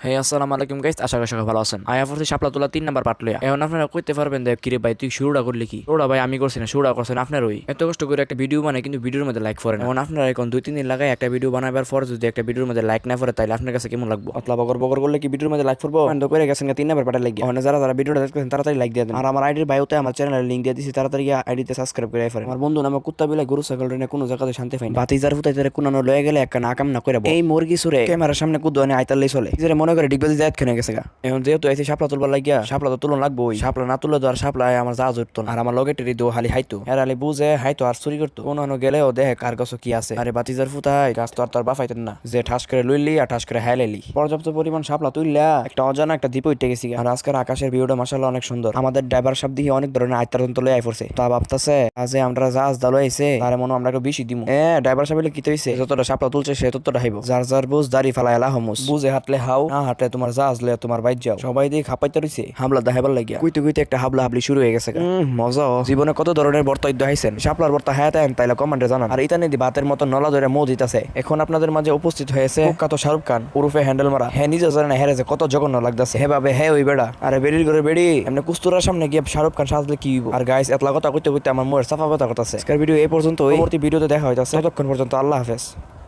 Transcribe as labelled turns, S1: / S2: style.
S1: আসসালামু আলাইকুম গাইস, আশা করি সবাই ভালো আছেন। আয়া ফোরসি শাপলা তোলা 3 নাম্বার পার্ট লইয়া। এখন আপনারা কইতে পারবেন যে কিরে ভাই তুই শুরুটা করলি কি? শুরুটা ভাই আমি করছি না, শুরুটা করছেন আপনার ওই। এত কষ্ট করে একটা ভিডিও বানাই কিন্তু ভিডিওর মধ্যে লাইক করেন। এখন আপনারা এখন 2-3 দিন লাগায় একটা ভিডিও বানাবার পর যদি একটা ভিডিওর মধ্যে লাইক না করে তাইলে আপনার কাছে কেমন লাগবে? অতলা বগর বগর করলে কি ভিডিওর মধ্যে লাইক করবো? বন্ধ করে গেছেন 3 নাম্বার পার্টে লাগিয়ে। এখন যারা ভিডিওটা দেখতেছেন তাড়াতাড়ি লাইক দিয়ে দেন। আর আমার আইডির বায়োতে আমার চ্যানেলের লিংক দিয়ে দিছি, তাড়াতাড়ি আইডিতে সাবস্ক্রাইব করে রাখেন। আমার বন্ধু নামে কুত্তা বিলাই গরু ছাগল রেনে কোনো জায়গাতে শান্তি পাই না। বাতিজার ফুতাইতে কোনো লয়ে গেলে একটা না কাম না করে এই মুরগি সুরে ক্যামেরার সামনে কুদোনে আইতালেই চলে। যে মনে করে ডিগবাজি জায়দ খেনে গেছে গা। এখন যেহেতু এসে শাপলা তুলবার লাগিয়া শাপলা তো তুলন লাগবো, শাপলা না তুললে তো আর শাপলা আমার জাহাজ উঠতো না। আর আমার লগে টেরি দো হালি হাইতো এর আলি বুঝে হাইতো আর চুরি করতো। কোনো গেলেও দেখে কার কাছে কি আছে। আরে বাতিজার ফুতাই গাছ তো আর তার বাফাইতেন না যে ঠাস করে লইলি আর ঠাস করে হাইলাইলি। পর্যাপ্ত পরিমাণ শাপলা তুললা একটা অজানা একটা দ্বীপ উঠে গেছি। আর আজকের আকাশের ভিউটা মাশাআল্লাহ অনেক সুন্দর। আমাদের ড্রাইভার সাহেব দিয়ে অনেক ধরনের আইতার যন্ত্র লয়ে আইফরছে। তা ভাবতাছে আজে আমরা জাহাজ দালো আইছে তার মনে আমরা একটু বেশি দিমু। ড্রাইভার সাহেব কি হইছে, যতটা শাপলা তুলছে সে ততটা হাইবো। যার যার বুঝ দাড়ি ফালাইলা হমুস বুঝে হাঁটলে হাও, না হাঁটলে তোমার জাহাজ লয়ে তোমার বাইর যাও। সবাই দিয়ে খাপাইতে রইছে হামলা দেখাবার লাগিয়া। কইতে কইতে একটা হাবলা হাবলি শুরু হয়ে গেছে। মজা। জীবনে কত ধরনের বর্তমান্য হাইছেন, শাপলার বর্তা হায়াত আইন তাইলে কমান্ডে জানান। আর ইতানি দি বাতের মতো নলা ধরে মৌ দিতেছে। এখন আপনাদের মাঝে উপস্থিত হয়েছে কুখ্যাত শাহরুখ খান উরুফে হ্যান্ডেল মারা। হ্যাঁ নিজে জানে না হেরে যে কত জঘন্য লাগতেছে। হে ভাবে হ্যাঁ ওই বেড়া। আরে বেরির করে বেড়ি এমনি কুস্তুরার সামনে গিয়ে শাহরুখ খান সাজলে কি হইব? আর গাইস এতলা কথা কইতে কইতে আমার মোর সাফা কথা করতেছে। আজকের ভিডিও এই পর্যন্ত, পরবর্তী ভিডিওতে দেখা হইতাছে। ততক্ষণ পর্যন্ত আল্লাহ হাফেজ।